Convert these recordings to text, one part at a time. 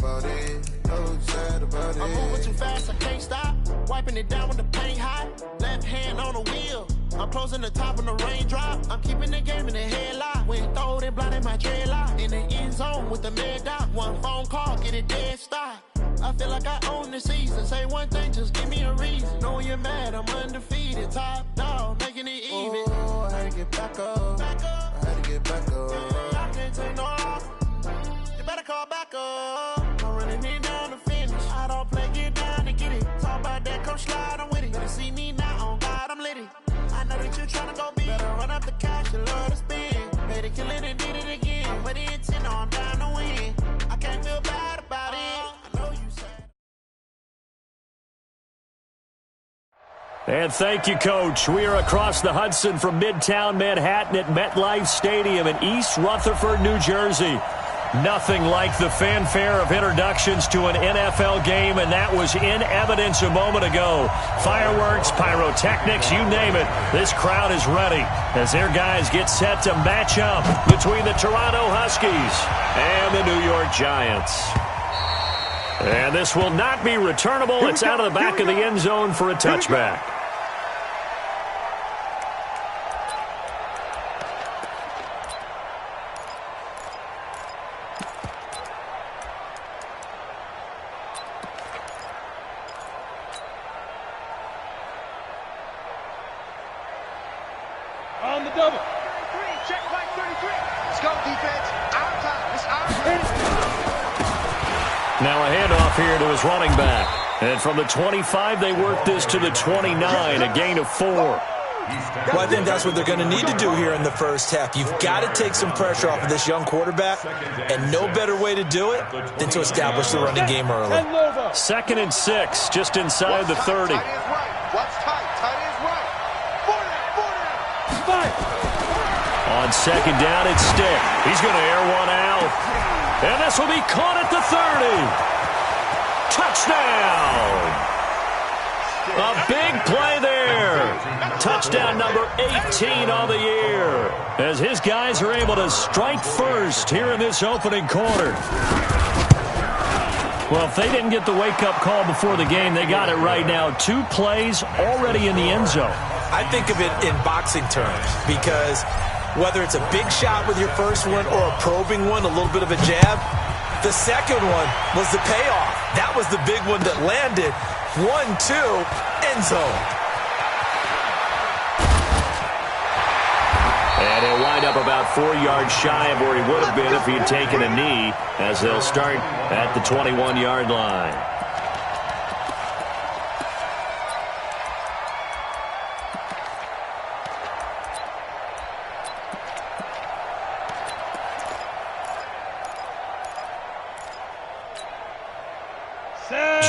about it. So sad about it. I'm moving too fast, I can't stop. Wiping it down with the paint hot. Left hand on the wheel. I'm closing the top on the raindrop. I'm keeping the game in the headlock. When throwed and blinded my dreadlock. In the end zone with the mad dot. One phone call, get it dead stop. I feel like I own the season. Say one thing, just give me a reason. Knowing you're mad, I'm undefeated. Top dog, making it even. Oh, I had to get back up. I had to get back up. I can't take no off. You better call back up. I'm running it down to finish. I don't play, get down to get it. Talk about that, come slide, I'm with it. Better see me now, on God, I'm lit it. I know that you're trying to go big. Better run up the cash, you love to spend. Made it, kill it, and did it again. But the intent, I'm down to win. I can't feel bad about it. I know you said. And thank you, Coach. We are across the Hudson from Midtown Manhattan at MetLife Stadium in East Rutherford, New Jersey. Nothing like the fanfare of introductions to an NFL game, and that was in evidence a moment ago. Fireworks, pyrotechnics, you name it. This crowd is ready as their guys get set to match up between the Toronto Huskies and the New York Giants. And this will not be returnable. It's out of the back of the end zone for a touchback. On the double. 33, check back 33. Let's go, defense. Our time. It's our time. Now a handoff here to his running back. And from the 25, they work this to the 29, a gain of 4. Well, I think that's what they're going to need to do here in the first half. You've got to take some pressure off of this young quarterback, and no better way to do it than to establish the running game early. 2nd and 6, just inside the 30. Tight is right. What's tight? Tight is right. 40. On 2nd down, it's Stick. He's going to air one out. And this will be caught at the 30. Touchdown! A big play there. Touchdown number 18 on the year as his guys are able to strike first here in this opening quarter. Well, if they didn't get the wake-up call before the game, they got it right now. 2 plays already in the end zone. I think of it in boxing terms because whether it's a big shot with your first one or a probing one, a little bit of a jab, the second one was the payoff. That was the big one that landed. 1-2, end zone. And he'll wind up about 4 yards shy of where he would have been if he had taken a knee, as they'll start at the 21-yard line.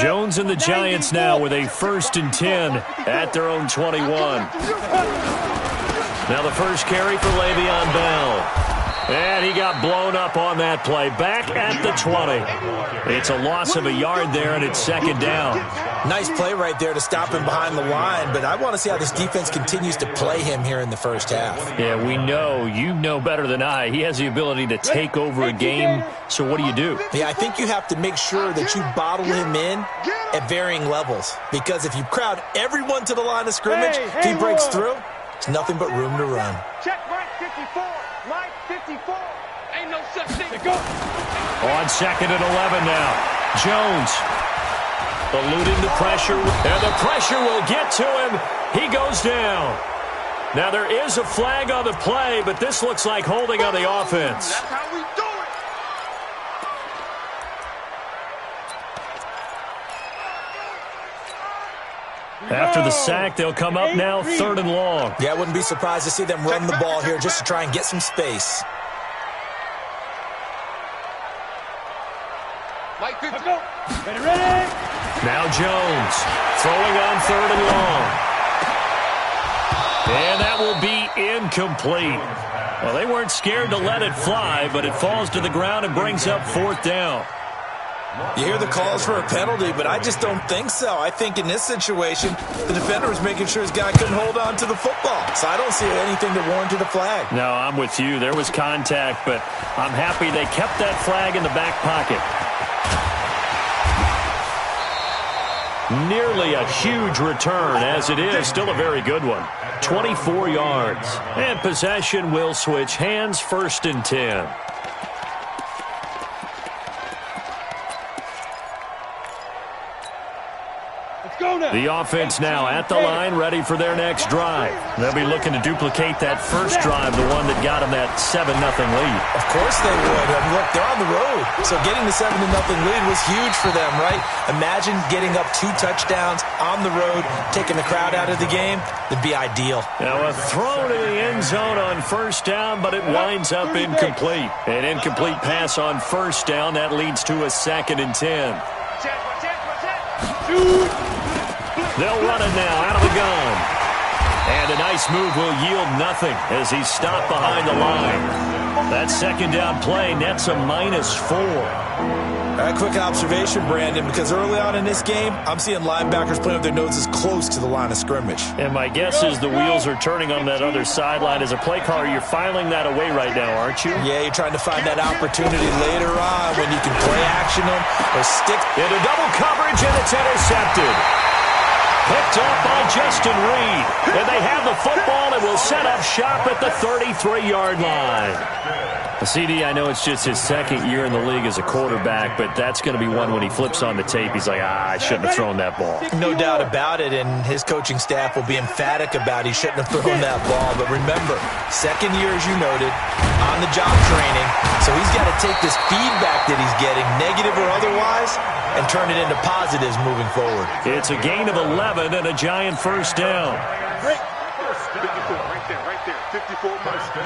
Jones and the Giants now with a 1st and 10 at their own 21. Now the first carry for Le'Veon Bell. And he got blown up on that play. Back at the 20. It's a loss of a yard there, and it's 2nd down. Nice play right there to stop him behind the line, but I want to see how this defense continues to play him here in the first half. Yeah, we know. You know better than I. He has the ability to take over a game, so what do you do? Yeah, I think you have to make sure that you bottle him in at varying levels, because if you crowd everyone to the line of scrimmage, if he breaks through, there's nothing but room to run. Check right 54. Right 54. Ain't no such thing. Go. On 2nd and 11 now. Jones eluding the pressure, and the pressure will get to him. He goes down. Now there is a flag on the play, but this looks like holding on the offense. That's how we do it. After the sack, they'll come up now 3rd and long. Yeah, I wouldn't be surprised to see them run the ball here just to try and get some space. Like 50. Ready? Now Jones throwing on 3rd and long. And that will be incomplete. Well, they weren't scared to let it fly, but it falls to the ground and brings up 4th down. You hear the calls for a penalty, but I just don't think so. I think in this situation, the defender was making sure his guy couldn't hold on to the football. So I don't see anything that warranted a flag. No, I'm with you. There was contact, but I'm happy they kept that flag in the back pocket. Nearly a huge return, as it is still a very good one. 24 yards. And possession will switch hands, 1st and 10. The offense now at the line, ready for their next drive. They'll be looking to duplicate that first drive, the one that got them that 7-0 lead. Of course they would. I mean, look, they're on the road. So getting the 7-0 lead was huge for them, right? Imagine getting up 2 touchdowns on the road, taking the crowd out of the game. It'd be ideal. Now a throw to the end zone on 1st down, but it winds up incomplete. An incomplete pass on 1st down. That leads to a 2nd and 10. They'll run it now out of the gun. And a nice move will yield nothing as he's stopped behind the line. That 2nd down play nets a -4. A quick observation, Brandon, because early on in this game, I'm seeing linebackers playing with their noses close to the line of scrimmage. And my guess is the wheels are turning on that other sideline. As a play caller, you're filing that away right now, aren't you? Yeah, you're trying to find that opportunity later on when you can play action them or stick. Into double coverage, and it's intercepted. Picked up by Justin Reed. And they have the football and will set up shop at the 33-yard line. CD, I know it's just his 2nd year in the league as a quarterback, but that's going to be one when he flips on the tape. He's like, I shouldn't have thrown that ball. No doubt about it, and his coaching staff will be emphatic about he shouldn't have thrown that ball. But remember, 2nd year, as you noted, on-the-job training, so he's got to take this feedback that he's getting, negative or otherwise, and turn it into positives moving forward. It's a gain of 11 and a giant 1st down. 54, right there. 54 minus 10.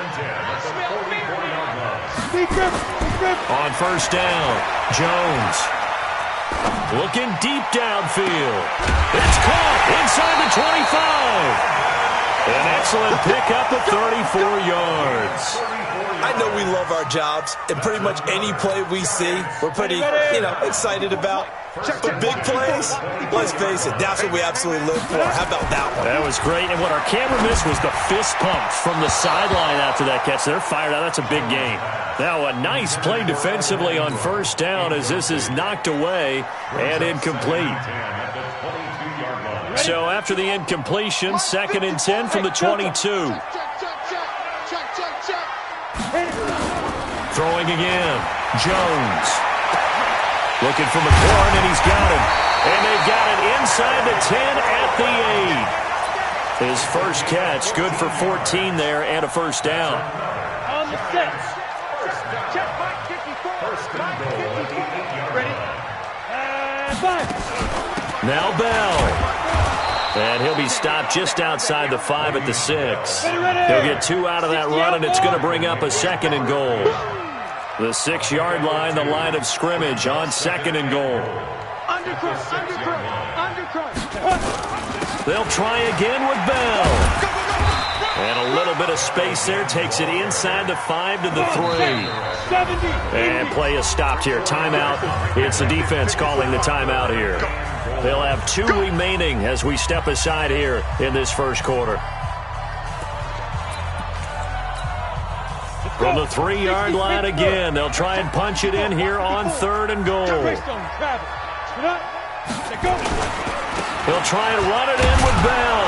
On 1st down, Jones. Looking deep downfield. It's caught inside the 25. An excellent pickup of 34 yards. I know we love our jobs, and pretty much any play we see, we're pretty, excited about. But big plays, let's face it, that's what we absolutely live for. How about that one? That was great, and what our camera missed was the fist pump from the sideline after that catch. They're fired out. That's a big gain. Now a nice play defensively on 1st down as this is knocked away and incomplete. So after the incompletion, 2nd and 10 from the 22. Throwing again, Jones. Looking for McLaurin, and he's got him. And they've got it inside the 10 at the 8. His first catch, good for 14 there and a 1st down. On the set. Check Mike 54. Mike 54. Ready? And 5. Now Bell. And he'll be stopped just outside the 5 at the 6. He'll get 2 out of that run, and it's going to bring up a 2nd and goal. The 6-yard line, the line of scrimmage on 2nd and goal. Undercross. They'll try again with Bell. And a little bit of space there, takes it inside the 5 to the 3. And play is stopped here. Timeout. It's the defense calling the timeout here. They'll have 2 remaining as we step aside here in this first quarter. From the 3-yard line again, they'll try and punch it in here on 3rd and goal. He'll try and run it in with Bell.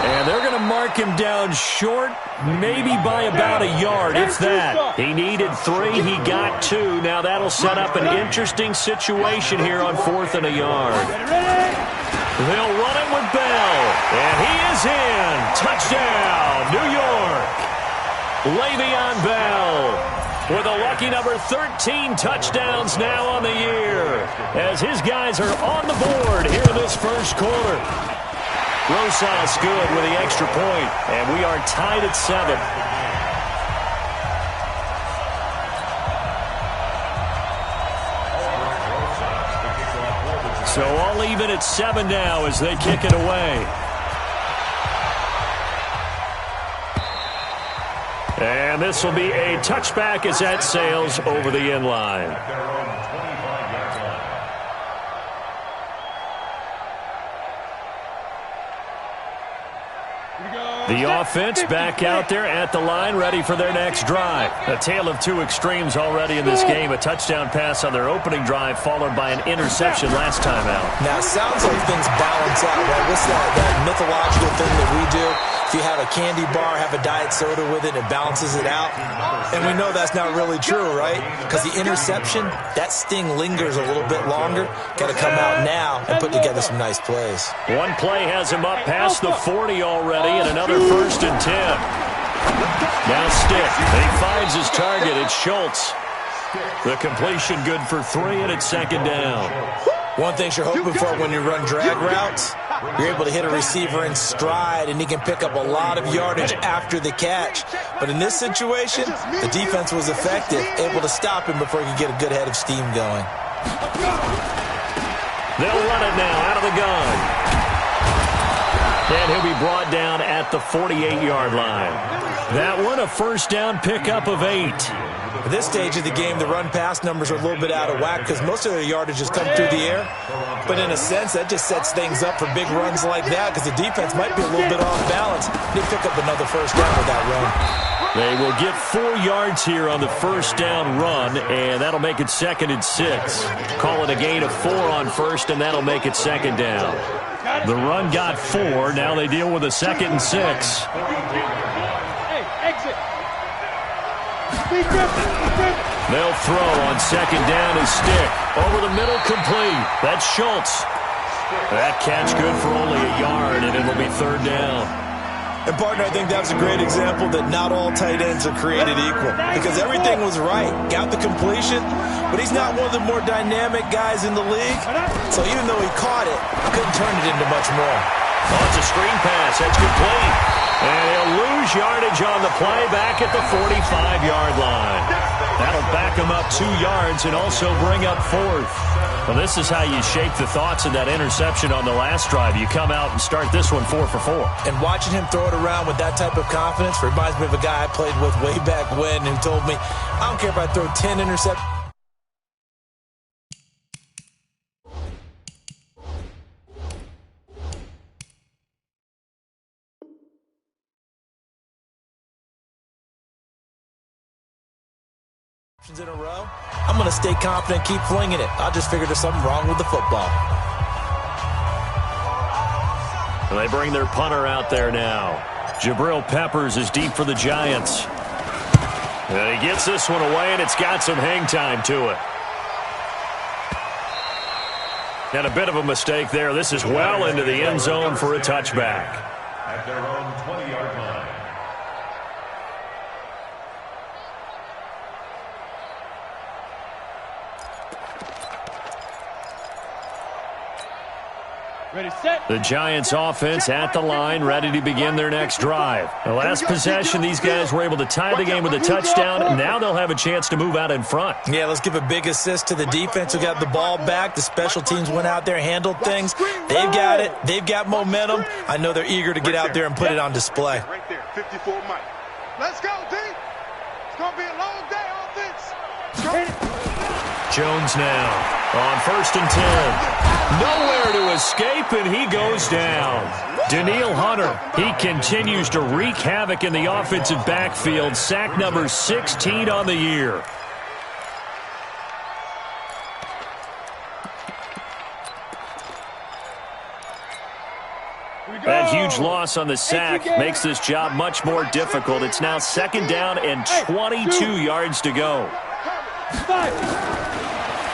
And they're going to mark him down short, maybe by about a yard, if that. He needed 3, he got 2. Now that'll set up an interesting situation here on 4th and a yard. They'll run it with Bell. And he is in. Touchdown, New York. Le'Veon Bell with a lucky number 13 touchdowns now on the year as his guys are on the board here in this first quarter. Rosas good with the extra point, and we are tied at 7. So all even at 7 now as they kick it away. And this will be a touchback as that sails over the end line. Here we go. The offense back out there at the line, ready for their next drive. A tale of two extremes already in this game. A touchdown pass on their opening drive, followed by an interception last time out. Now, it sounds like things balance out, right? What's that mythological thing that we do? If you have a candy bar, have a diet soda with it, it balances it out. And we know that's not really true, right? Because the interception, that sting lingers a little bit longer. Got to come out now and put together some nice plays. One play has him up past the 40 already, and another 1st and 10. Now Stick. He finds his target. It's Schultz. The completion good for 3, and it's 2nd down. One thing you're hoping for when you run drag routes, you're able to hit a receiver in stride, and he can pick up a lot of yardage after the catch. But in this situation, the defense was effective, able to stop him before he could get a good head of steam going. They'll run it now out of the gun. And he'll be brought down at the 48-yard line. That one, a 1st down pickup of 8. At this stage of the game, the run-pass numbers are a little bit out of whack because most of their yardage has come through the air. But in a sense, that just sets things up for big runs like that because the defense might be a little bit off balance. They pick up another 1st down with that run. They will get 4 yards here on the 1st down run, and that'll make it 2nd and 6. Call it a gain of 4 on 1st, and that'll make it 2nd down. The run got 4. Now they deal with a 2nd and 6. Hey, exit. They'll throw on 2nd down as Stick. Over the middle, complete. That's Schultz. That catch good for only a yard, and it'll be 3rd down. And, partner, I think that was a great example that not all tight ends are created equal because everything was right. Got the completion, but he's not one of the more dynamic guys in the league. So even though he caught it, couldn't turn it into much more. Oh, it's a screen pass. That's complete. And he'll lose yardage on the play back at the 45-yard line. That'll back him up 2 yards and also bring up 4th. Well, this is how you shape the thoughts of that interception on the last drive. You come out and start this one 4 for 4. And watching him throw it around with that type of confidence reminds me of a guy I played with way back when who told me, I don't care if I throw 10 interceptions. In a row, I'm going to stay confident, keep flinging it. I just figured there's something wrong with the football. They bring their punter out there now. Jabril Peppers is deep for the Giants. And he gets this one away, and it's got some hang time to it. And a bit of a mistake there. This is well into the end zone for a touchback. At their own 20-yard line. Ready, set. The Giants offense at the line, ready to begin their next drive. The last possession, these guys were able to tie the game with a touchdown. Now they'll have a chance to move out in front. Yeah, let's give a big assist to the defense who got the ball back. The special teams went out there, handled things. They've got it. They've got momentum. I know they're eager to get out there and put it on display. Right there, 54 Mike. Let's go, D. It's going to be a long day on this. Jones now on 1st and 10. Nowhere to escape, and he goes down. Daniil Hunter, he continues to wreak havoc in the offensive backfield. Sack number 16 on the year. That huge loss on the sack makes this job much more difficult. It's now 2nd down and 22 yards to go.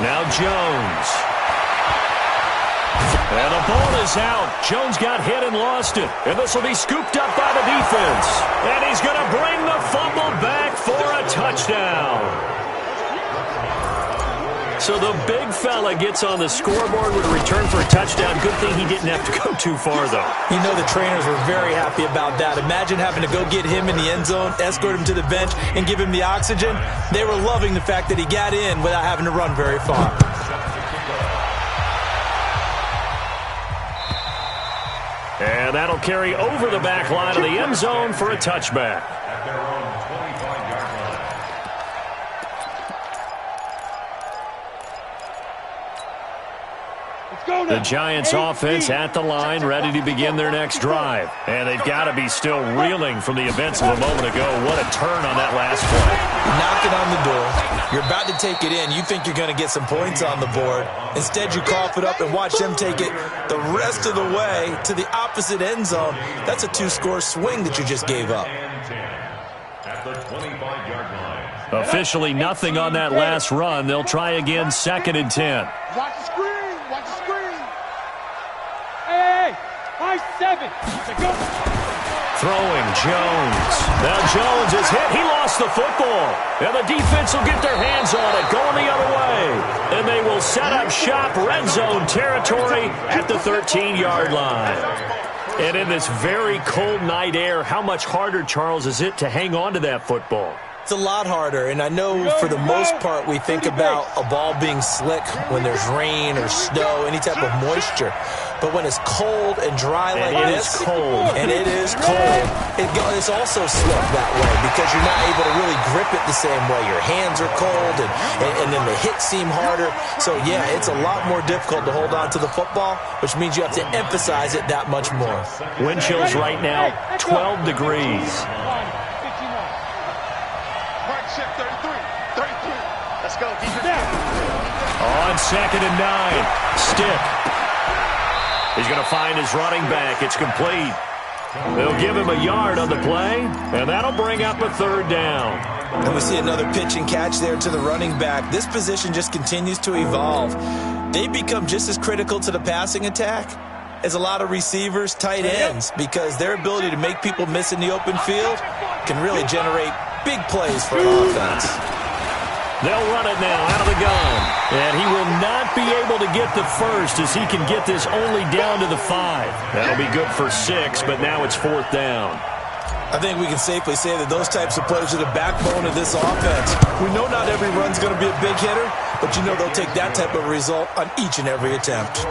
Now Jones. And the ball is out. Jones got hit and lost it. And this will be scooped up by the defense. And he's going to bring the fumble back for a touchdown. So the big fella gets on the scoreboard with a return for a touchdown. Good thing he didn't have to go too far, though. You know the trainers were very happy about that. Imagine having to go get him in the end zone, escort him to the bench, and give him the oxygen. They were loving the fact that he got in without having to run very far. And that'll carry over the back line of the end zone for a touchback. At their own 25-yard line. The Giants offense at the line, ready to begin their next drive. And they've got to be still reeling from the events of a moment ago. What a turn on that last play. Knocking on the door. You're about to take it in. You think you're going to get some points on the board. Instead, you cough it up and watch them take it the rest of the way to the opposite end zone. That's a 2-score swing that you just gave up. At the 25-yard line. Officially nothing on that last run. They'll try again, 2nd and 10. Watch the screen. Watch the screen. Hey, high 7. Go. Throwing Jones. Now Jones is hit. He lost the football. And the defense will get their hands on it, going the other way. And they will set up shop, red zone territory at the 13-yard line. And in this very cold night air, how much harder, Charles, is it to hang on to that football? It's a lot harder, and I know for the most part we think about a ball being slick when there's rain or snow, any type of moisture. But when it's cold and dry like this, and it is cold, it's also slick that way because you're not able to really grip it the same way. Your hands are cold, and then the hits seem harder. So, yeah, it's a lot more difficult to hold on to the football, which means you have to emphasize it that much more. Wind chills right now, 12 degrees. Check 33. 33. Let's go. On 2nd and 9. Stick. He's going to find his running back. It's complete. They'll give him a yard on the play, and that'll bring up a 3rd down. And we see another pitch and catch there to the running back. This position just continues to evolve. They become just as critical to the passing attack as a lot of receivers, tight ends, because their ability to make people miss in the open field can really generate big plays for offense. They'll run it now out of the gun. And he will not be able to get the first as he can get this only down to the 5. That'll be good for 6, but now it's 4th down. I think we can safely say that those types of plays are the backbone of this offense. We know not every run's going to be a big hitter, but you know they'll take that type of result on each and every attempt.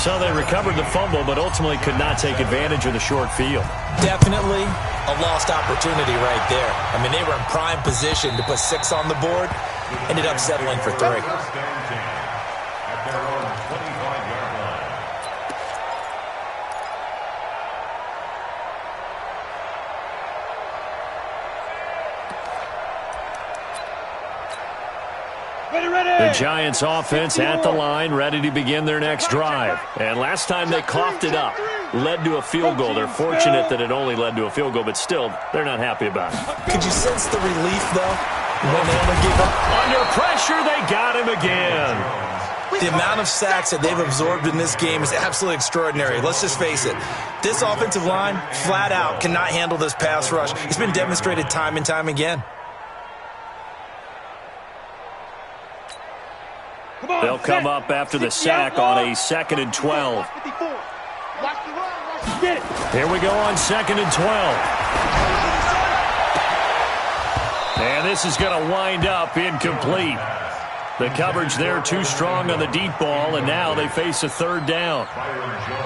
So they recovered the fumble, but ultimately could not take advantage of the short field. Definitely a lost opportunity right there. I mean, they were in prime position to put 6 on the board, ended up settling for 3. At their own 25-yard line. The Giants offense at the line, ready to begin their next drive. And last time they coughed it up, led to a field goal. They're fortunate that it only led to a field goal, but still, they're not happy about it. Could you sense the relief, though, when they only gave up? Under pressure, they got him again. The amount of sacks that they've absorbed in this game is absolutely extraordinary. Let's just face it. This offensive line, flat out, cannot handle this pass rush. It's been demonstrated time and time again. They'll come up after the sack on a 2nd and 12. Here we go on 2nd and 12. And this is going to wind up incomplete. The coverage there too strong on the deep ball, and now they face a 3rd down.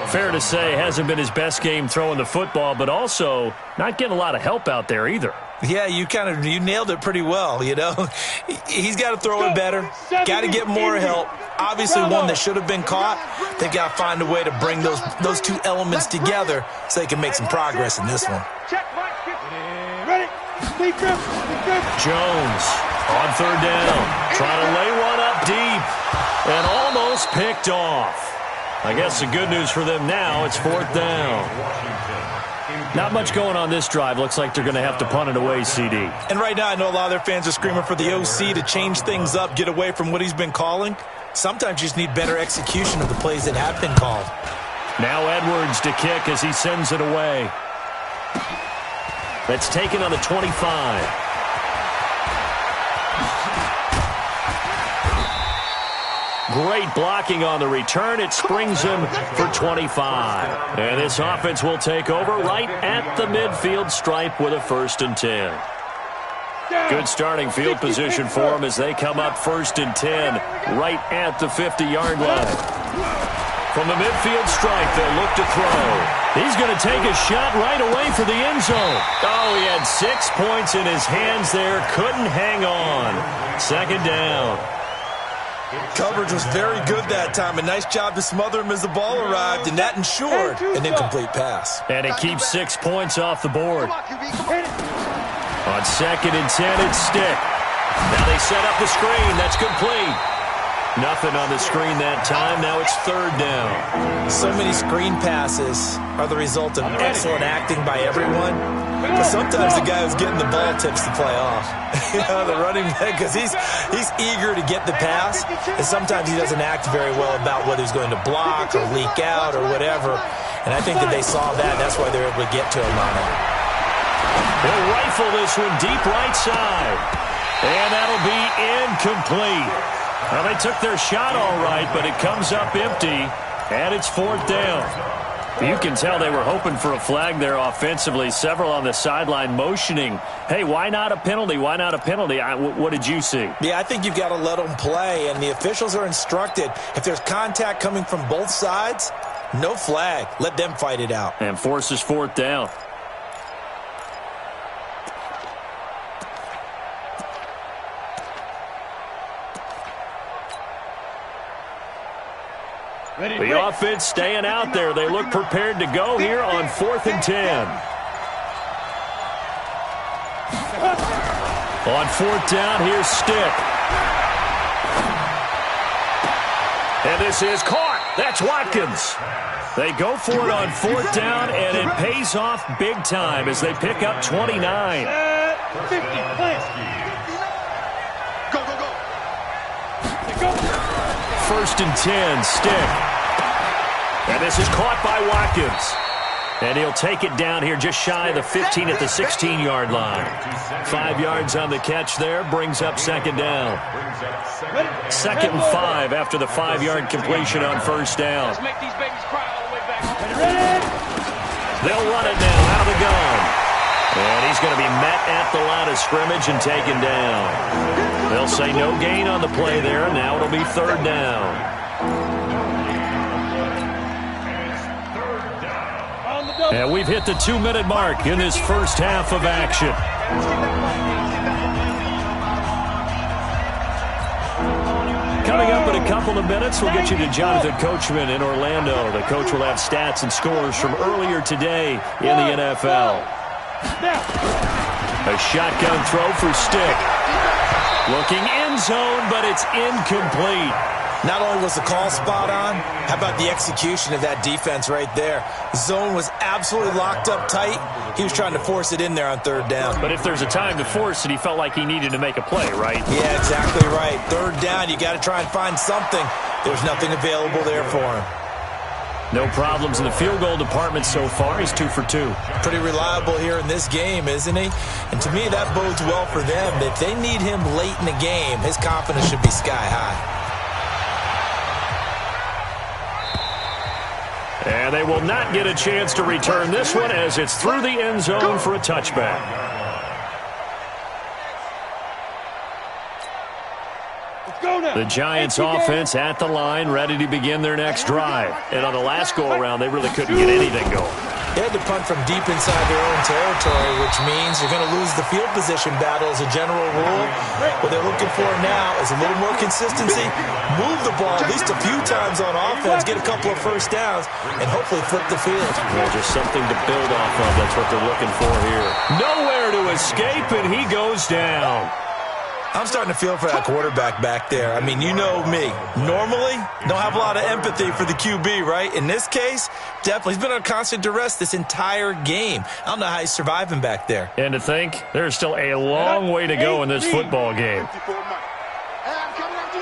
Fair to say, hasn't been his best game throwing the football, but also not getting a lot of help out there either. Yeah, you nailed it pretty well, you know. He's got to throw it better, got to get more help. Obviously one that should have been caught. They've got to find a way to bring those two elements together so they can make some progress in this one. Jones on 3rd down, trying to lay one up deep and almost picked off. I guess the good news for them now, it's 4th down. Not much going on this drive. Looks like they're going to have to punt it away, CD. And right now I know a lot of their fans are screaming for the OC to change things up, get away from what he's been calling. Sometimes you just need better execution of the plays that have been called. Now Edwards to kick as he sends it away. That's taken on the 25. Great blocking on the return. It springs him for 25. And this offense will take over right at the midfield stripe with a 1st and 10. Good starting field position for them as they come up 1st and 10 right at the 50-yard line. From the midfield stripe, they'll look to throw. He's going to take a shot right away for the end zone. Oh, he had 6 points in his hands there. Couldn't hang on. 2nd down. Coverage was very good that time. A nice job to smother him as the ball arrived, and that ensured an incomplete pass. And it keeps 6 points off the board. On 2nd and 10, it's Stick. Now they set up the screen. That's complete. Nothing on the screen that time. Now it's 3rd down. So many screen passes are the result of excellent acting by everyone. But sometimes the guy who's getting the ball tips the play off. You know, the running back, because he's eager to get the pass, and sometimes he doesn't act very well about whether he's going to block or leak out or whatever. And I think that they saw that. That's why they were able to get to him on it. They'll rifle this one deep right side. And that'll be incomplete. Well, they took their shot all right, but it comes up empty, and it's 4th down. You can tell they were hoping for a flag there offensively. Several on the sideline motioning, hey, why not a penalty? Why not a penalty? What did you see? Yeah, I think you've got to let them play, and the officials are instructed. If there's contact coming from both sides, no flag. Let them fight it out. And forces 4th down. The offense staying out there. They look prepared to go here on 4th and 10. On 4th down, here's Stick. And this is caught. That's Watkins. They go for it on 4th down, and it pays off big time as they pick up 29. 50, play. Go, go, go. 1st and 10, Stick. And this is caught by Watkins. And he'll take it down here just shy of the 15 at the 16-yard line. 5 yards on the catch there, brings up 2nd down. 2nd and 5 after the 5-yard completion on 1st down. Let's make these babies cry all the way back. They'll run it now out of the gun. And he's going to be met at the line of scrimmage and taken down. They'll say no gain on the play there. Now it'll be 3rd down. And we've hit the 2-minute mark in this first half of action. Coming up in a couple of minutes, we'll get you to Jonathan Coachman in Orlando. The coach will have stats and scores from earlier today in the NFL. A shotgun throw for Stick. Looking end zone, but it's incomplete. Not only was the call spot on, how about the execution of that defense right there? Zone was absolutely locked up tight. He was trying to force it in there on 3rd down. But if there's a time to force it, he felt like he needed to make a play, right? Yeah, exactly right. 3rd down, you got to try and find something. There's nothing available there for him. No problems in the field goal department so far. He's 2 for 2. Pretty reliable here in this game, isn't he? And to me, that bodes well for them. If they need him late in the game, his confidence should be sky high. And they will not get a chance to return this one as it's through the end zone for a touchback. The Giants offense at the line, ready to begin their next drive. And on the last go-around, they really couldn't get anything going. They had to punt from deep inside their own territory, which means you're going to lose the field position battle as a general rule. What they're looking for now is a little more consistency, move the ball at least a few times on offense, get a couple of first downs, and hopefully flip the field. Well, just something to build off of. That's what they're looking for here. Nowhere to escape, and he goes down. I'm starting to feel for that quarterback back there. I mean, you know me. Normally, don't have a lot of empathy for the QB, right? In this case, definitely. He's been on constant duress this entire game. I don't know how he's surviving back there. And to think, there's still a long way to go in this football game.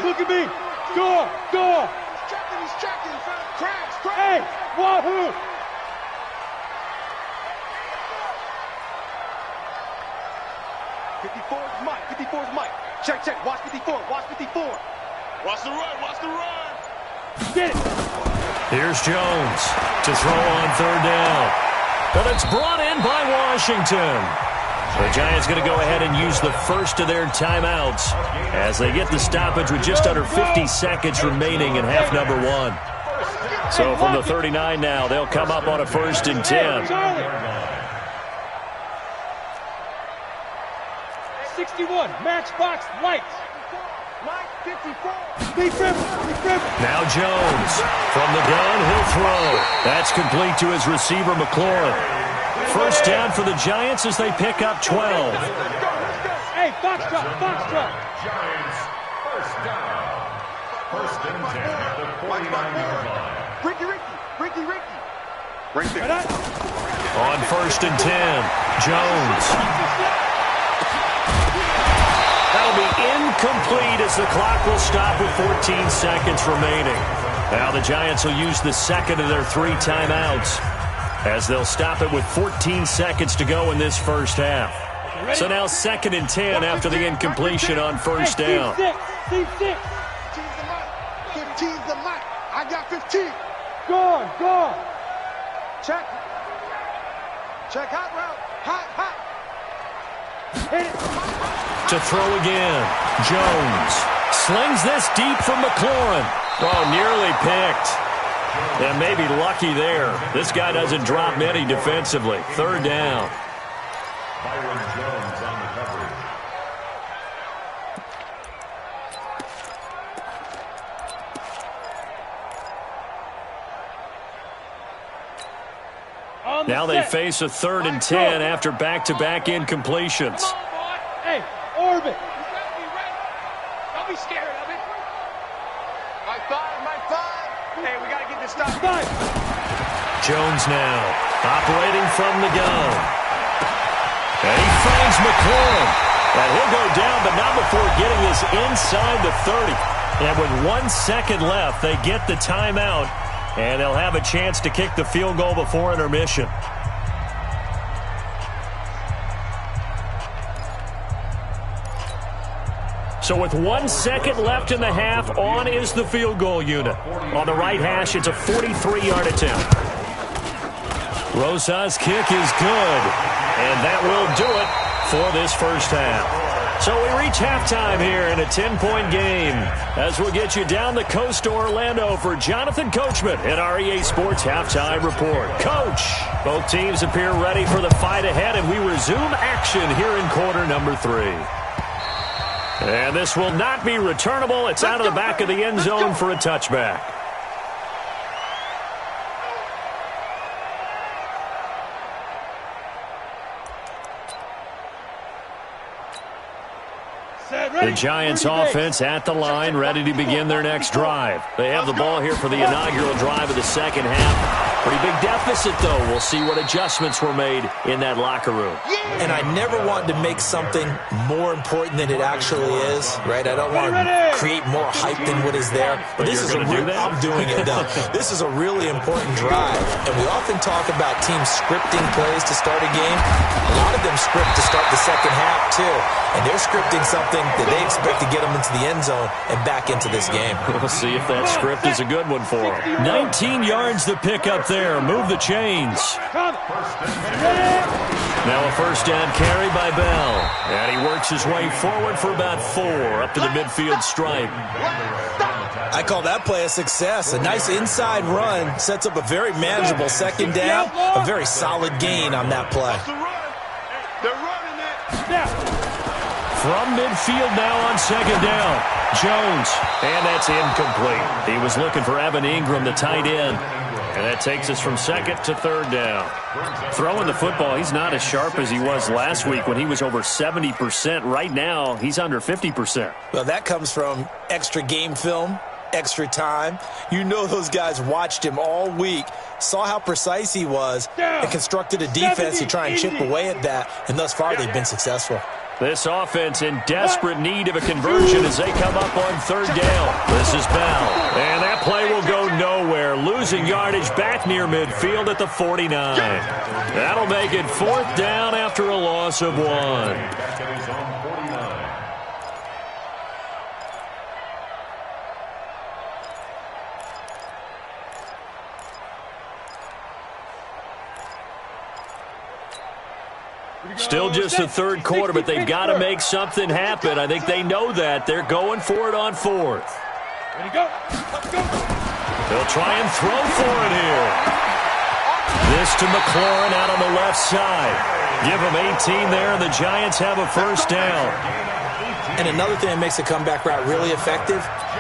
Look at me. Score. Score. He's checking. Crabs. Hey, wahoo. Mike. 54's Mike. Check. Watch 54. Watch 54. Watch the run. Watch the run. Get it. Here's Jones to throw on 3rd down. But it's brought in by Washington. The Giants going to go ahead and use the first of their timeouts as they get the stoppage with just under 50 seconds remaining in half number 1. So from the 39 now, they'll come up on a 1st and 10. 61, matchbox lights. Mike. Now Jones. From the gun, he'll throw. That's complete to his receiver, McLaurin. First down for the Giants as they pick up 12. Hey, foxtrot. Giants, first down. First and 10 at the 49-yard line. Ricky. Right there. On first and 10, Jones. That'll be incomplete as the clock will stop with 14 seconds remaining. Now the Giants will use the second of their 3 timeouts as they'll stop it with 14 seconds to go in this first half. So now second and 10 after the incompletion on first down. 15's the mic. I got 15. Go. Check hot route. Hot. Hit it. To throw again. Jones slings this deep from McLaurin. Oh, nearly picked. And maybe lucky there. This guy doesn't drop many defensively. Third down. Byron Jones on the coverage. Now they face a third and 10 after back-to-back incompletions. Hey, orbit. Don't be scared of it. My five. Hey, we got to get this stop. Jones now operating from the gun. And he finds McLaurin. And he'll go down, but not before getting this inside the 30. And with 1 second left, they get the timeout. And they'll have a chance to kick the field goal before intermission. So with 1 second left in the half, on is the field goal unit. On the right hash, it's a 43-yard attempt. Rosa's kick is good. And that will do it for this first half. So we reach halftime here in a 10-point game as we'll get you down the coast to Orlando for Jonathan Coachman in our EA Sports Halftime Report. Coach, both teams appear ready for the fight ahead, and we resume action here in quarter number 3. And this will not be returnable. It's out of the back of the end zone for a touchback. The Giants offense at the line, ready to begin their next drive. They have the ball here for the inaugural drive of the second half. Pretty big deficit, though. We'll see what adjustments were made in that locker room. And I never want to make something more important than it actually is, right? I don't want to create more hype than what is there. But this is I'm doing it, though. This is a really important drive. And we often talk about teams scripting plays to start a game. A lot of them script to start the second half, too. And they're scripting something that they expect to get them into the end zone and back into this game. We'll see if that script is a good one for them. 19 yards to pick up there. Move the chains. Now a first down carry by Bell. And he works his way forward for about 4 up to the midfield stripe. I call that play a success. A nice inside run sets up a very manageable second down. A very solid gain on that play. They're running it. From midfield now on second down. Jones. And that's incomplete. He was looking for Evan Ingram, the tight end. And that takes us from second to third down. Throwing the football, he's not as sharp as he was last week when he was over 70%. Right now, he's under 50%. Well, that comes from extra game film, extra time. You know those guys watched him all week, saw how precise he was, and constructed a defense to try and chip away at that. And thus far, they've been successful. This offense in desperate need of a conversion as they come up on third down. This is Bell. And that play will go nowhere. Losing yardage back near midfield at the 49. That'll make it fourth down after a loss of 1. Still just the third quarter, but they've got to make something happen. I think they know that. They're going for it on fourth. Ready, go. Let's go. They'll try and throw for it here. This to McLaurin out on the left side. Give them 18 there, and the Giants have a first down. And another thing that makes a comeback route really effective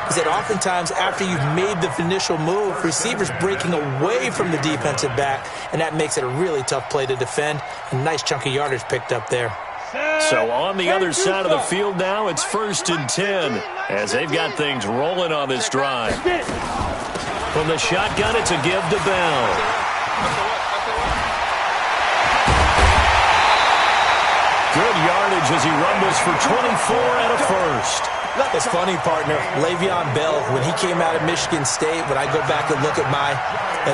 is that oftentimes after you've made the initial move, receivers breaking away from the defensive back, and that makes it a really tough play to defend. A nice chunk of yardage picked up there. So on the other side of the field now, it's 1st and 10 as they've got things rolling on this drive. From the shotgun, it's a give to Bell. Good yardage as he rumbles for 24 and a first. It's funny, partner. Le'Veon Bell, when he came out of Michigan State, when I go back and look at my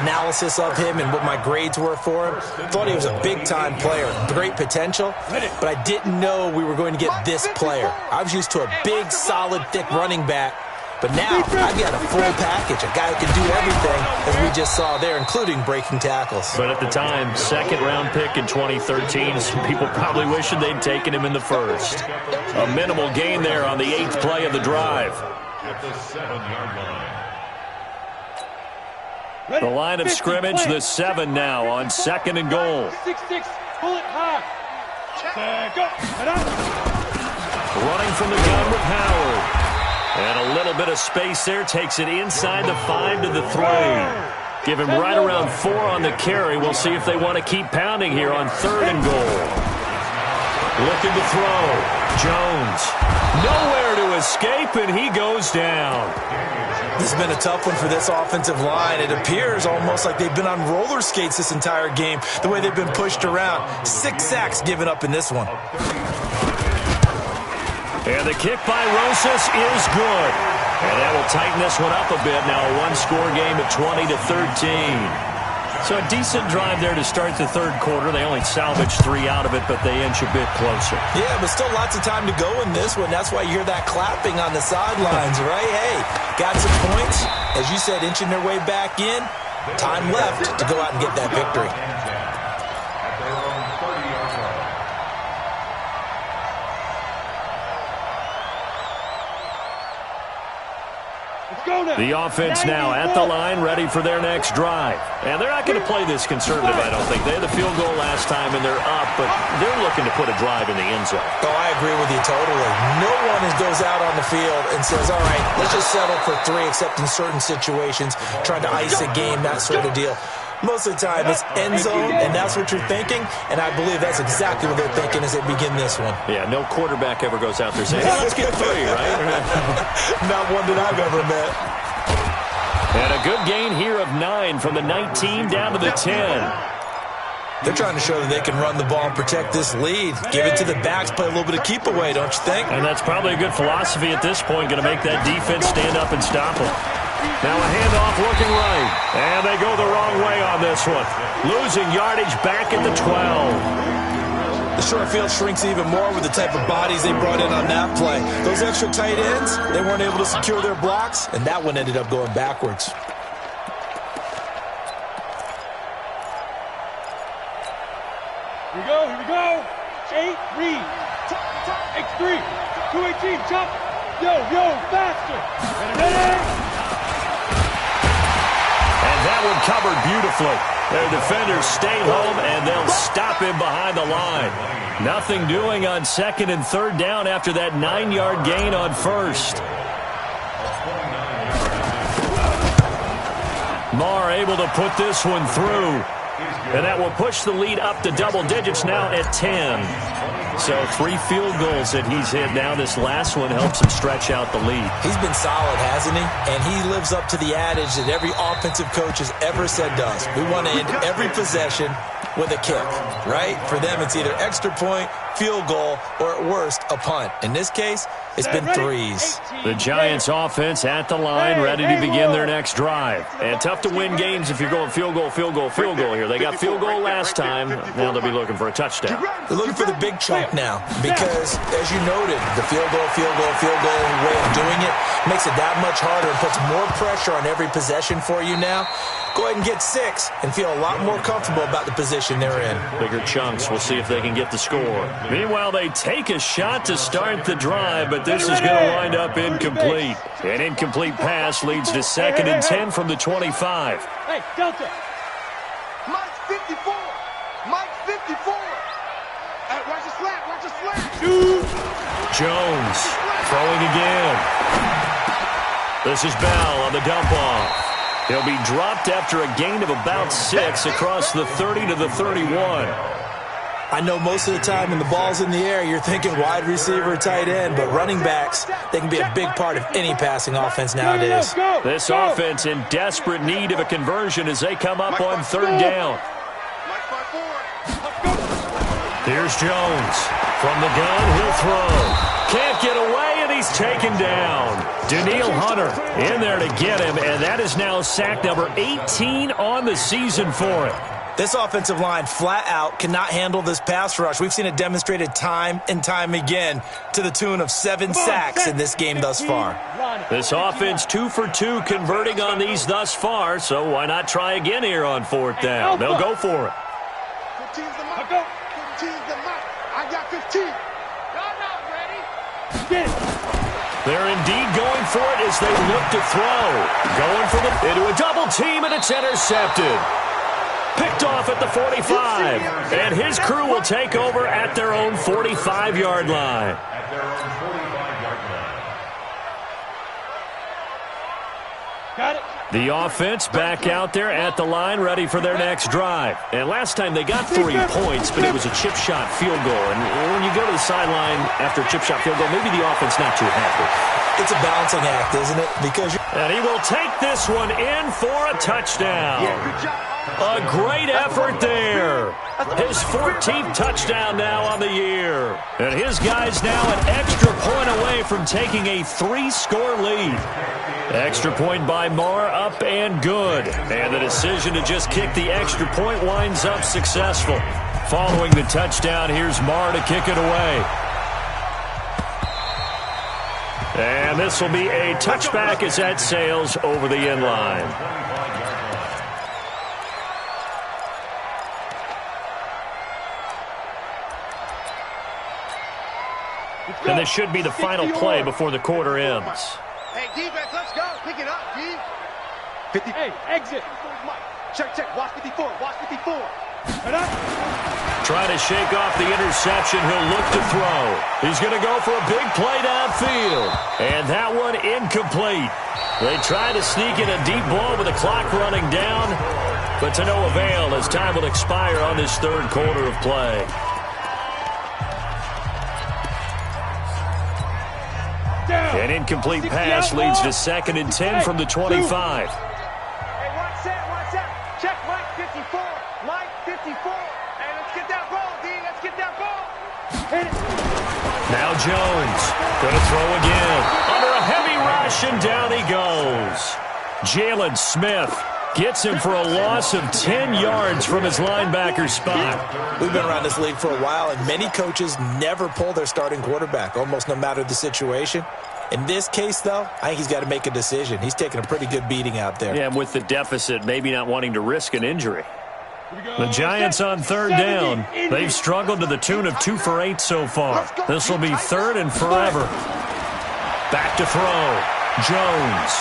analysis of him and what my grades were for him, thought he was a big-time player, great potential, but I didn't know we were going to get this player. I was used to a big, solid, thick running back, but now I've got a full package, a guy who can do everything, as we just saw there, including breaking tackles. But at the time, second-round pick in 2013, some people probably wishing they'd taken him in the first. A minimal gain there on the 8th play of the drive. At the 7-yard line. The line of scrimmage, the 7 now on 2nd and goal. 6-6, pull it high. Go. Running from the gun with Howard. And a little bit of space there, takes it inside the 5 to the 3. Give him right around 4 on the carry. We'll see if they want to keep pounding here on 3rd and goal. Looking to throw. Jones. Nowhere to escape, and he goes down. This has been a tough one for this offensive line. It appears almost like they've been on roller skates this entire game, the way they've been pushed around. 6 sacks given up in this one. And the kick by Rosas is good. And that will tighten this one up a bit. Now a one-score game at 20-13. So a decent drive there to start the 3rd quarter. They only salvaged 3 out of it, but they inch a bit closer. Yeah, but still lots of time to go in this one. That's why you hear that clapping on the sidelines, right? Hey, got some points. As you said, inching their way back in. Time left to go out and get that victory. The offense now at the line, ready for their next drive. And they're not going to play this conservative, I don't think. They had the field goal last time, and they're up, but they're looking to put a drive in the end zone. Oh, I agree with you totally. No one goes out on the field and says, all right, let's just settle for 3, except in certain situations, trying to ice a game, that sort of deal. Most of the time, it's end zone, and that's what you're thinking, and I believe that's exactly what they're thinking as they begin this one. Yeah, no quarterback ever goes out there saying, hey, let's get 3, right? Not one that I've ever met. And a good gain here of 9 from the 19 down to the 10. They're trying to show that they can run the ball and protect this lead. Give it to the backs, play a little bit of keep away, don't you think? And that's probably a good philosophy at this point, going to make that defense stand up and stop them. Now a handoff looking right. And they go the wrong way on this one. Losing yardage back at the 12. The short field shrinks even more with the type of bodies they brought in on that play. Those extra tight ends, they weren't able to secure their blocks, and that one ended up going backwards. Here we go. 8, read. X3. 218, chop. Yo, faster. And that one covered beautifully. Their defenders stay home, and they'll stop him behind the line. Nothing doing on 2nd and 3rd down after that 9-yard gain on 1st. Marr able to put this one through. And that will push the lead up to double digits now at 10. So 3 field goals that he's hit now. This last one helps him stretch out the lead. He's been solid, hasn't he? And he lives up to the adage that every offensive coach has ever said to us. We want to end every possession with a kick, right? For them, it's either extra point, field goal, or at worst, a punt. In this case, it's been 3s. The Giants offense at the line, ready to begin their next drive. And tough to win games if you're going field goal here. They got field goal last time. Now they'll be looking for a touchdown. They're looking for the big chunk now because, as you noted, the field goal way of doing it makes it that much harder and puts more pressure on every possession for you now. Go ahead and get 6 and feel a lot more comfortable about the position they're in. Bigger chunks. We'll see if they can get the score. Meanwhile, they take a shot to start the drive, but this is going to wind up incomplete. An incomplete pass leads to 2nd and 10 from the 25. Hey, Delta. Mike 54. Mike 54. Hey, watch the slant. Jones throwing again. This is Bell on the dump off. He'll be dropped after a gain of about 6 across the 30 to the 31. I know most of the time when the ball's in the air, you're thinking wide receiver, tight end, but running backs, they can be a big part of any passing offense nowadays. This offense in desperate need of a conversion as they come up on third down. Here's Jones. From the gun, he'll throw. Can't get away, and he's taken down. Danielle Hunter in there to get him, and that is now sack number 18 on the season for him. This offensive line flat out cannot handle this pass rush. We've seen it demonstrated time and time again to the tune of 7 sacks in this game thus far. This offense 2 for 2 converting on these thus far, so why not try again here on fourth down? They'll go for it. I got 15. Y'all not ready? They're indeed going for it as they look to throw. Going for into a double team, and it's intercepted. Picked off at the 45. And his crew will take over at their own 45-yard line. Got it. The offense back out there at the line, ready for their next drive. And last time they got 3 points, but it was a chip shot field goal. And when you go to the sideline after a chip shot field goal, maybe the offense not too happy. It's a balancing act, isn't it? Because and he will take this one in for a touchdown. A great effort there. His 14th touchdown now on the year. And his guys now an extra point away from taking a 3-score lead. Extra point by Marr, up and good. And the decision to just kick the extra point winds up successful. Following the touchdown, here's Marr to kick it away. And this will be a touchback as that sails over the end line. And this should be the final play before the quarter ends. Hey, defense, let's go. Pick it up, D. 50. Hey, exit. Check. Watch 54. Watch 54. Trying to shake off the interception. He'll look to throw. He's going to go for a big play downfield. And that one incomplete. They try to sneak in a deep ball with the clock running down, but to no avail as time will expire on this third quarter of play. An incomplete pass leads to 2nd and 10 from the 25. Hey, watch that. Check Mike 54. Mike 54. Hey, let's get that ball, D. Let's get that ball. Hit it. Now Jones going to throw again. Under a heavy rush, and down he goes. Jalen Smith gets him for a loss of 10 yards from his linebacker spot. We've been around this league for a while, and many coaches never pull their starting quarterback, almost no matter the situation. In this case, though, I think he's got to make a decision. He's taking a pretty good beating out there. Yeah, with the deficit, maybe not wanting to risk an injury. The Giants on third down. They've struggled to the tune of 2 for 8 so far. This will be 3rd and forever. Back to throw. Jones.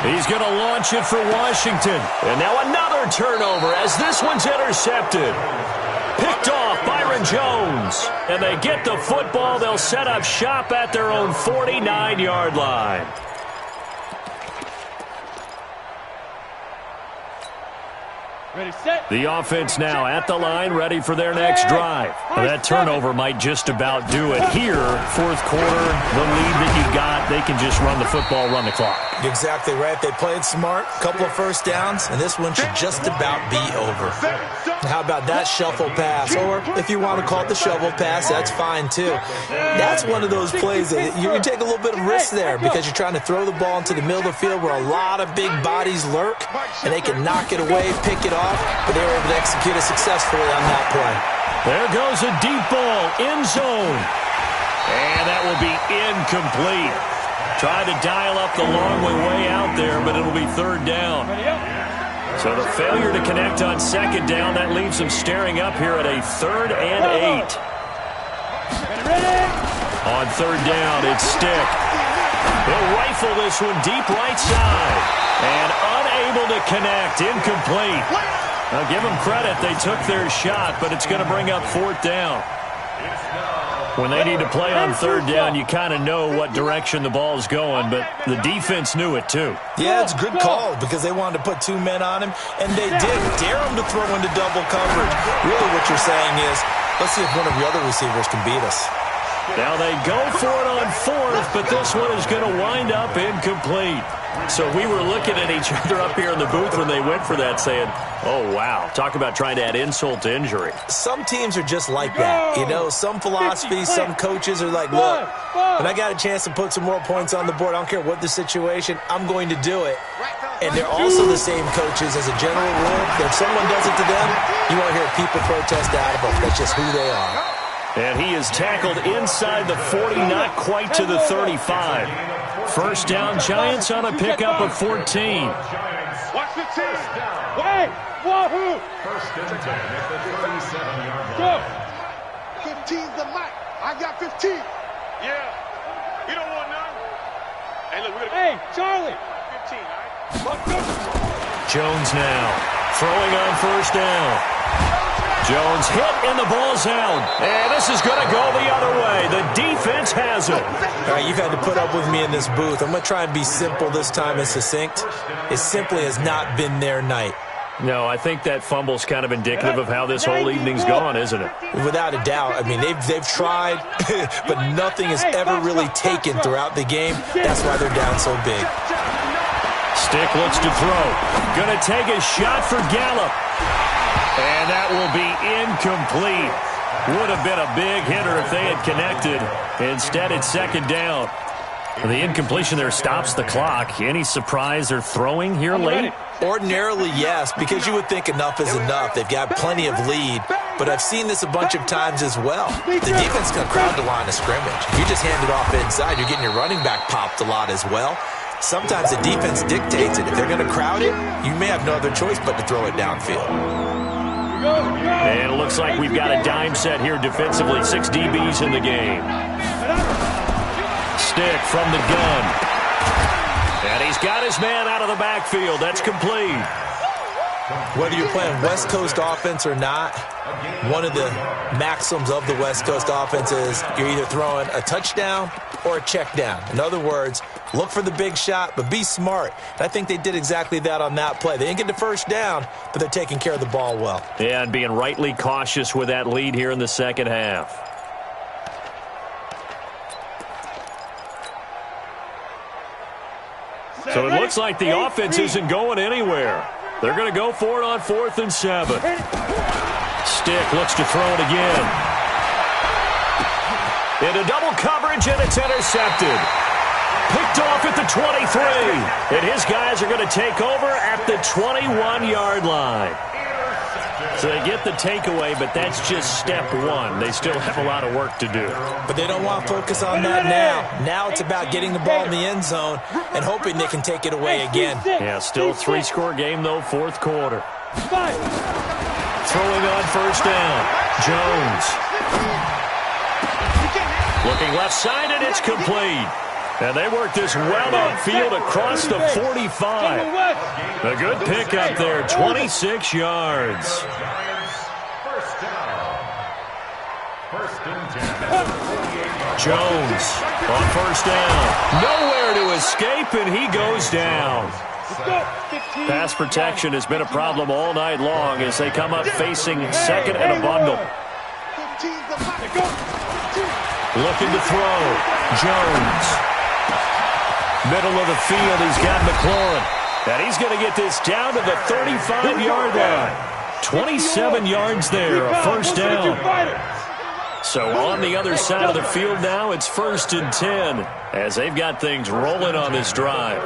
He's going to launch it for Washington. And now another turnover as this one's intercepted. Picked off Byron Jones. And they get the football. They'll set up shop at their own 49-yard line. Ready, set. The offense now at the line, ready for their next drive. That turnover might just about do it here. Fourth quarter, the lead that you got, they can just run the football, run the clock. Exactly right. They played smart, couple of first downs, and this one should just about be over. How about that shuffle pass? Or if you want to call it the shovel pass, that's fine too. That's one of those plays that you take a little bit of risk there because you're trying to throw the ball into the middle of the field where a lot of big bodies lurk, and they can knock it away, pick it off, but they were able to execute it successfully on that play. There goes a deep ball, end zone. And that will be incomplete. Tried to dial up the long way out there, but it'll be 3rd down. So the failure to connect on 2nd down, that leaves them staring up here at a 3rd and 8. On 3rd down, it's Stick. He'll rifle this one deep right side. And unable to connect, incomplete. Now give them credit, they took their shot, but it's going to bring up 4th down. It's now When they need to play on third down, you kind of know what direction the ball's going, but the defense knew it too. Yeah, it's a good call because they wanted to put 2 men on him, and they did. Dare him to throw into double coverage. Really what you're saying is, let's see if one of your other receivers can beat us. Now they go for it on fourth, but this one is going to wind up incomplete. So we were looking at each other up here in the booth when they went for that saying, oh, wow, talk about trying to add insult to injury. Some teams are just like that. You know, some philosophies, some coaches are like, look, when I got a chance to put some more points on the board, I don't care what the situation, I'm going to do it. And they're also the same coaches as a general rule. If someone does it to them, you won't hear people protest out of them. That's just who they are. And he is tackled inside the 40, not quite to the 35. First down, Giants on a pickup of 14. Watch the team. Hey, wahoo! First and 10 at the 37-yard Go. line. 15's the mic. I got 15. Yeah. You don't want none. Hey, look, we're gonna. Hey, Charlie. 15, all right? Jones now throwing on first down. Jones hit and the ball's out. And this is going to go the other way. The defense has it. All right, you've had to put up with me in this booth. I'm going to try and be simple this time and succinct. It simply has not been their night. No, I think that fumble's kind of indicative of how this whole evening's gone, isn't it? Without a doubt. I mean, they've tried, but nothing has ever really taken throughout the game. That's why they're down so big. Stick looks to throw. Going to take a shot for Gallup. And that will be incomplete. Would have been a big hitter if they had connected. Instead, it's second down. The incompletion there stops the clock. Any surprise they're throwing here late? Ordinarily, yes, because you would think enough is enough. They've got plenty of lead, but I've seen this a bunch of times as well. The defense is going to crowd the line of scrimmage. If you just hand it off inside, you're getting your running back popped a lot as well. Sometimes the defense dictates it. If they're going to crowd it, you may have no other choice but to throw it downfield. And it looks like we've got a dime set here defensively. 6 DBs in the game. Stick from the gun. And he's got his man out of the backfield. That's complete. Whether you're playing West Coast offense or not, one of the maxims of the West Coast offense is you're either throwing a touchdown or a check down. In other words, look for the big shot, but be smart. And I think they did exactly that on that play. They didn't get the first down, but they're taking care of the ball well. Yeah, and being rightly cautious with that lead here in the second half. So it looks like the offense isn't going anywhere. They're going to go for it on 4th and 7. Stick looks to throw it again. Into double coverage, and it's intercepted. Picked off at the 23. And his guys are going to take over at the 21-yard line. So they get the takeaway, but that's just step one. They still have a lot of work to do. But they don't want to focus on that now. Now it's about getting the ball in the end zone and hoping they can take it away again. Yeah, still 3-score game, though, 4th quarter. Throwing on first down. Jones. Looking left side, and it's complete. And they work this well upfield across the 45. A good pickup there, 26 yards. Jones on first down. Nowhere to escape, and he goes down. Pass protection has been a problem all night long as they come up facing second and a bundle. Looking to throw. Jones. Middle of the field, he's got McLaurin. And he's going to get this down to the 35-yard line. 27 yards there, a first down. So on the other side of the field now, it's 1st and 10 as they've got things rolling on this drive.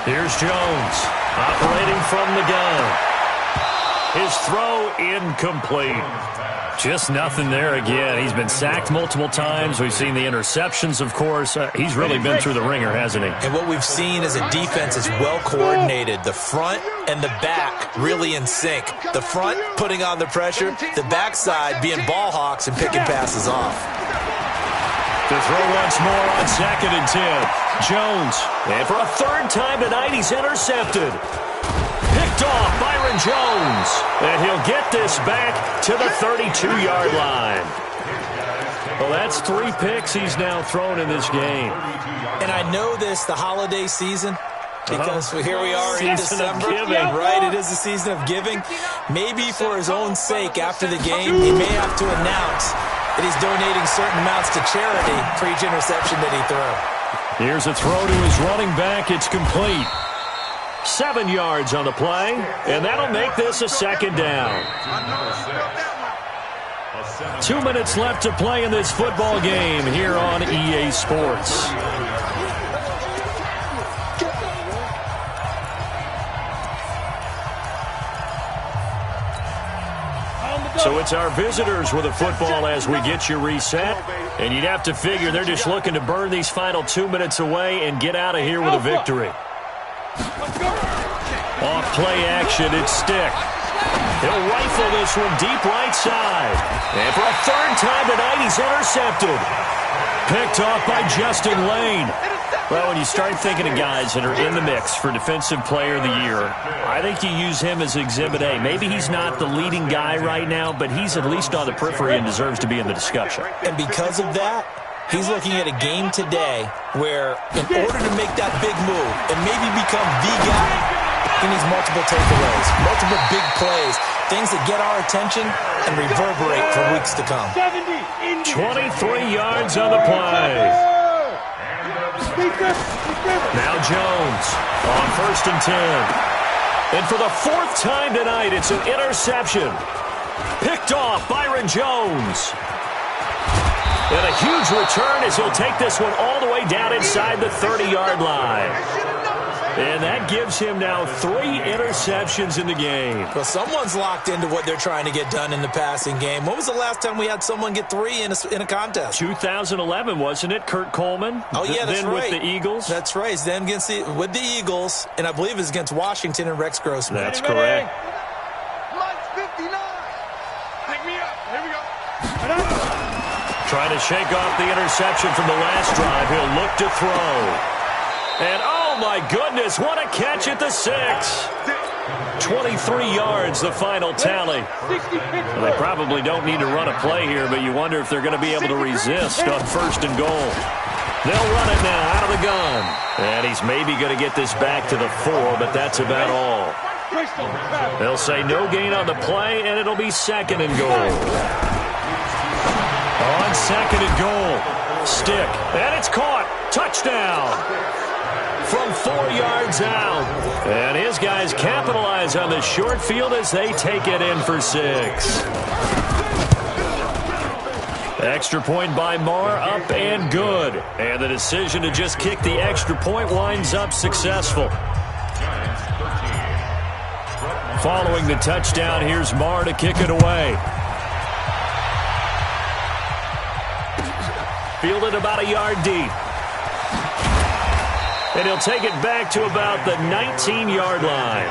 Here's Jones operating from the gun. His throw incomplete. Just nothing there again. He's been sacked multiple times. We've seen the interceptions, of course. He's really been through the ringer, hasn't he? And what we've seen is a defense is well coordinated. The front and the back really in sync. The front putting on the pressure, the backside being ball hawks and picking passes off. To throw once more on 2nd and 10. Jones. And for a 3rd time tonight, he's intercepted. Picked Picked off Byron Jones. And he'll get this back to the 32-yard line. Well, that's 3 picks he's now thrown in this game. And I know this, the holiday season, because here we are in December. Right? It is the season of giving. Maybe for his own sake, after the game, he may have to announce that he's donating certain amounts to charity for each interception that he threw. Here's a throw to his running back. It's complete. 7 yards on the play, and that'll make this a second down. 2 minutes left to play in this football game here on EA Sports. So it's our visitors with a football as we get you reset. And you'd have to figure they're just looking to burn these final 2 minutes away and get out of here with a victory. Off play action, it's Stick. He'll rifle this one deep right side. And for a third time tonight, he's intercepted. Picked off by Justin Lane. Well, when you start thinking of guys that are in the mix for Defensive Player of the Year, I think you use him as Exhibit A. Maybe he's not the leading guy right now, but he's at least on the periphery and deserves to be in the discussion. And because of that, he's looking at a game today where in order to make that big move and maybe become the guy, he needs multiple takeaways, multiple big plays, things that get our attention and reverberate for weeks to come. 23 yards on the play. Now Jones on 1st and 10. And for the 4th time tonight, it's an interception. Picked off Byron Jones. And a huge return as he'll take this one all the way down inside the 30-yard line. And that gives him now 3 interceptions in the game. Well, someone's locked into what they're trying to get done in the passing game. When was the last time we had someone get 3 in a contest? 2011, wasn't it? Kurt Coleman? Oh, yeah, that's then right. With the Eagles? That's right. It's then with the Eagles, and I believe it was against Washington and Rex Grossman. That's correct. Mike's 59. Pick me up. Here we go. Trying to shake off the interception from the last drive. He'll look to throw. And, oh, my goodness, what a catch at the 6. 23 yards, the final tally. Well, they probably don't need to run a play here, but you wonder if they're going to be able to resist on 1st and goal. They'll run it now out of the gun. And he's maybe going to get this back to the 4, but that's about all. They'll say no gain on the play, and it'll be 2nd and goal. On 2nd and goal, Stick, and it's caught. Touchdown. From 4 yards out. And his guys capitalize on the short field as they take it in for 6. Extra point by Marr, up and good. And the decision to just kick the extra point winds up successful. Following the touchdown, here's Marr to kick it away. Fielded about a yard deep. And he'll take it back to about the 19-yard line.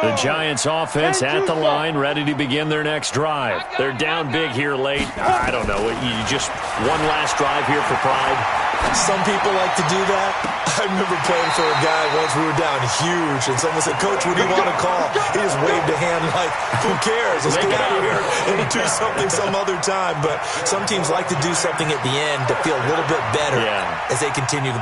The Giants offense at the line, ready to begin their next drive. They're down big here late. I don't know. You just one last drive here for pride. Some people like to do that. I remember playing for a guy once we were down huge, and someone said, "Coach, what do you want to call?" He just waved a hand like, "Who cares? Let's get out of here and do something some other time." But some teams like to do something at the end to feel a little bit better as they continue to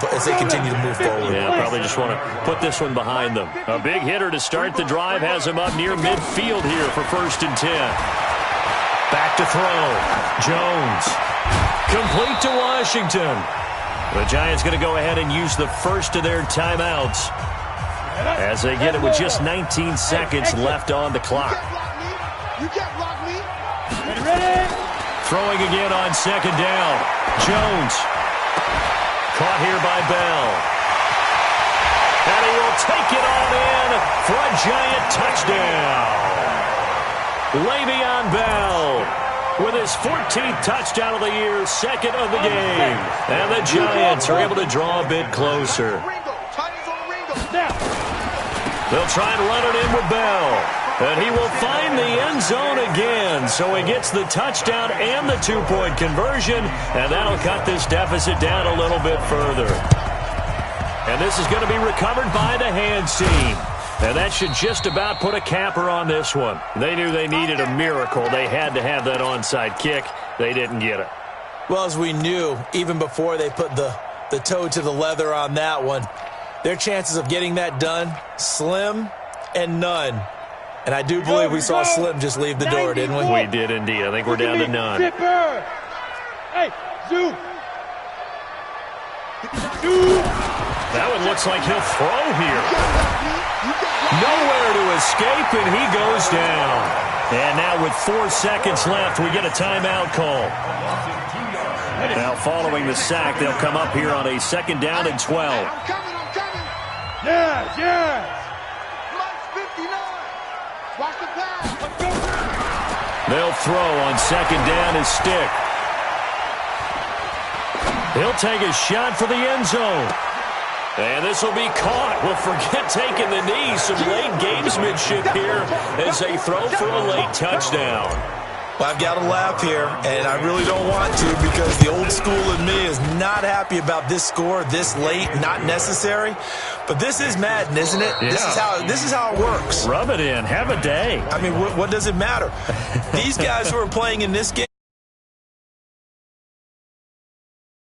move forward. Yeah, probably just want to put this one behind them. A big hitter to start the drive has him up near midfield here for 1st and 10. Back to throw. Jones. Complete to Washington. The Giants going to go ahead and use the first of their timeouts as they get it with just 19 seconds left on the clock. You can't block me. Ready? Throwing again on 2nd down. Jones. Caught here by Bell. And he will take it on in for a Giant touchdown. Le'Veon Bell with his 14th touchdown of the year, 2nd of the game. And the Giants are able to draw a bit closer. They'll try and run it in with Bell. And he will find the end zone again. So he gets the touchdown and the 2-point conversion, and that'll cut this deficit down a little bit further. And this is going to be recovered by the hands team. And that should just about put a capper on this one. They knew they needed a miracle. They had to have that onside kick. They didn't get it. Well, as we knew, even before they put the toe to the leather on that one, their chances of getting that done, slim and none. And I do believe we saw Slim just leave the door, didn't we? We did indeed. I think we're down to none. Zipper. Hey, zoom. Zoom. That one looks like he'll throw here. Nowhere to escape, and he goes down. And now with 4 seconds left, we get a timeout call. Now following the sack, they'll come up here on a 2nd down and 12. I'm coming. Yes, yes. Plus 59. Watch the pass. They'll throw on 2nd down as Stick. He'll take a shot for the end zone. And this will be caught. Well, forget taking the knee. Some late gamesmanship here as they throw for a late touchdown. Well, I've got to laugh here, and I really don't want to because the old school in me is not happy about this score this late, not necessary. But this is Madden, isn't it? Yeah. This is how it works. Rub it in. Have a day. I mean, what does it matter? These guys who are playing in this game,